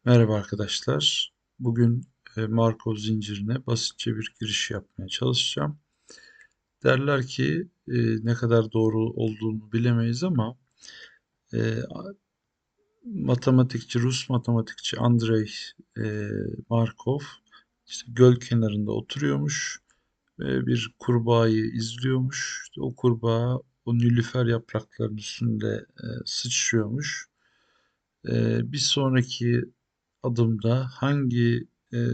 Merhaba arkadaşlar. Bugün Markov zincirine basitçe bir giriş yapmaya çalışacağım. Derler ki ne kadar doğru olduğunu bilemeyiz ama e, Rus matematikçi Andrei Markov işte göl kenarında oturuyormuş ve bir kurbağayı izliyormuş. İşte o kurbağa o nilüfer yapraklarının üstünde sıçrıyormuş. Bir sonraki adımda hangi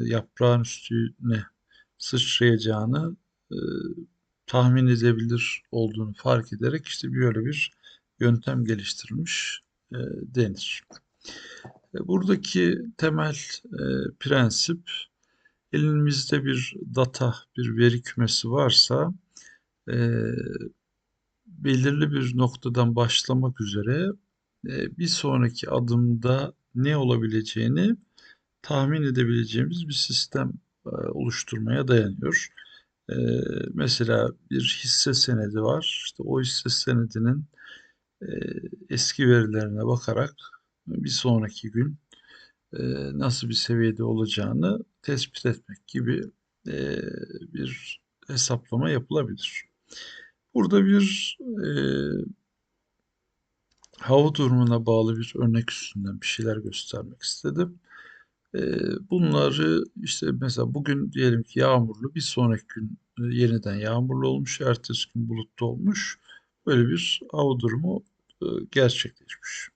yaprağın üstüne sıçrayacağını e, tahmin edebilir olduğunu fark ederek işte böyle bir yöntem geliştirilmiş denir. Buradaki temel prensip elimizde bir data, bir veri kümesi varsa e, belirli bir noktadan başlamak üzere bir sonraki adımda ne olabileceğini tahmin edebileceğimiz bir sistem oluşturmaya dayanıyor. E, Mesela bir hisse senedi var. İşte o hisse senedinin e, eski verilerine bakarak bir sonraki gün e, nasıl bir seviyede olacağını tespit etmek gibi e, bir hesaplama yapılabilir. Burada bir hava durumuna bağlı bir örnek üstünden bir şeyler göstermek istedim. Bunları işte mesela bugün diyelim ki yağmurlu, bir sonraki gün yeniden yağmurlu olmuş, ertesi gün bulutlu olmuş. Böyle bir hava durumu gerçekleşmiş.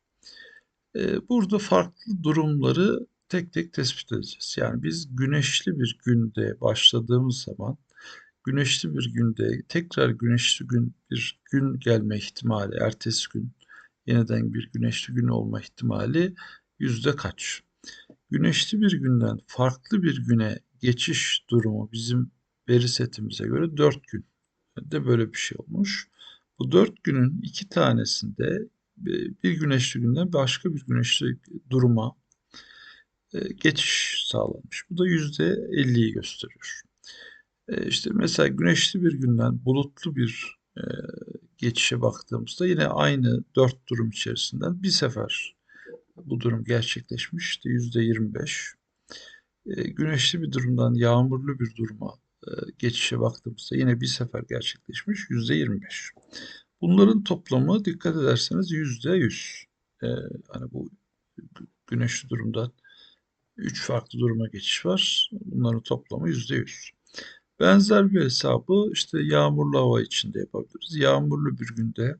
Burada farklı durumları tek tek tespit edeceğiz. Yani biz güneşli bir günde başladığımız zaman güneşli bir günde tekrar güneşli bir gün gelme ihtimali, ertesi gün yeniden bir güneşli gün olma ihtimali yüzde kaç? Güneşli bir günden farklı bir güne geçiş durumu bizim veri setimize göre 4 gün de böyle bir şey olmuş. Bu 4 günün 2 tanesinde bir güneşli günden başka bir güneşli duruma geçiş sağlanmış. Bu da %50'yi gösteriyor. İşte mesela güneşli bir günden bulutlu bir geçişe baktığımızda yine aynı 4 durum içerisinden bir sefer bu durum gerçekleşmiş. İşte %25. Güneşli bir durumdan yağmurlu bir duruma geçişe baktığımızda yine bir sefer gerçekleşmiş %25. Bunların toplamı dikkat ederseniz %100. E, Hani bu güneşli durumdan 3 farklı duruma geçiş var. Bunların toplamı %100. Benzer bir hesabı işte yağmurlu hava içinde yapabiliriz. Yağmurlu bir günde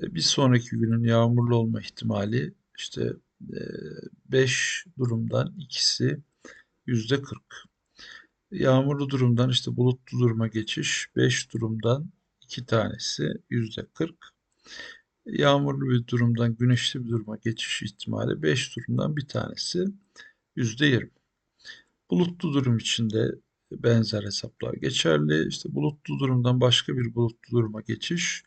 bir sonraki günün yağmurlu olma ihtimali işte 5 durumdan ikisi %40. Yağmurlu durumdan işte bulutlu duruma geçiş 5 durumdan 2 tanesi %40. Yağmurlu bir durumdan güneşli bir duruma geçiş ihtimali 5 durumdan bir tanesi %20. Bulutlu durum içinde benzer hesaplar geçerli. İşte bulutlu durumdan başka bir bulutlu duruma geçiş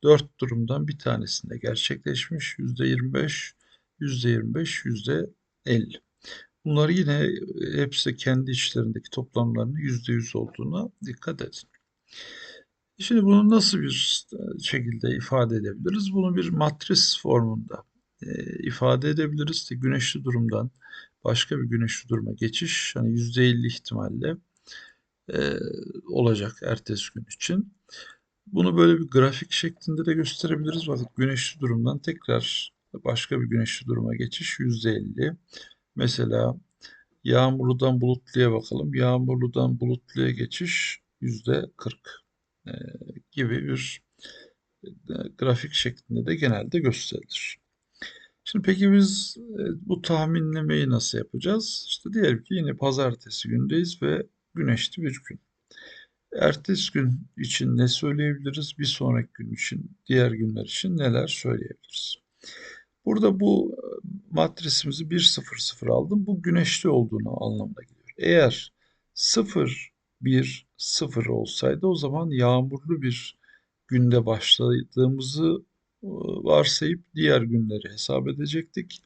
4 durumdan bir tanesinde gerçekleşmiş %25, %25, %50. Bunlar yine hepsi kendi içlerindeki toplamlarının %100 olduğuna dikkat edin. Şimdi bunu nasıl bir şekilde ifade edebiliriz? Bunu bir matris formunda ifade edebiliriz. İşte güneşli durumdan başka bir güneşli duruma geçiş hani %50 ihtimalle e, olacak ertesi gün için. Bunu böyle bir grafik şeklinde de gösterebiliriz. Bakın güneşli durumdan tekrar başka bir güneşli duruma geçiş %50. Mesela yağmurludan bulutluya bakalım. Yağmurludan bulutluya geçiş %40 e, gibi bir grafik şeklinde de genelde gösterilir. Şimdi peki biz bu tahminlemeyi nasıl yapacağız? İşte diyelim ki yine pazartesi gündeyiz ve güneşli bir gün. Ertesi gün için ne söyleyebiliriz? Bir sonraki gün için, diğer günler için neler söyleyebiliriz? Burada bu matrisimizi 1-0-0 aldım. Bu güneşli olduğunu anlamına geliyor. Eğer 0-1-0 olsaydı o zaman yağmurlu bir günde başladığımızı varsayıp diğer günleri hesap edecektik.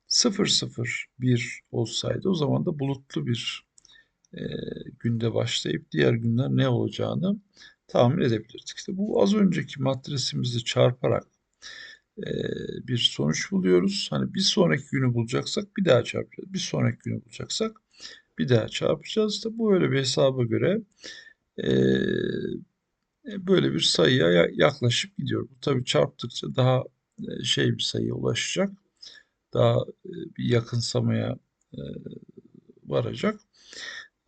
0-0-1 olsaydı o zaman da bulutlu bir e, günde başlayıp diğer günler ne olacağını tahmin edebilirdik. İşte bu az önceki matrisimizi çarparak bir sonuç buluyoruz. Hani bir sonraki günü bulacaksak bir daha çarpacağız. Bir sonraki günü bulacaksak bir daha çarpacağız. İşte bu öyle bir hesaba göre böyle bir sayıya yaklaşıp gidiyor. Bu tabii çarptıkça daha şey bir sayıya ulaşacak. Daha bir yakınsamaya e, varacak.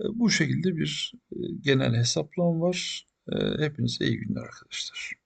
Bu şekilde bir genel hesaplama var. Hepinize iyi günler arkadaşlar.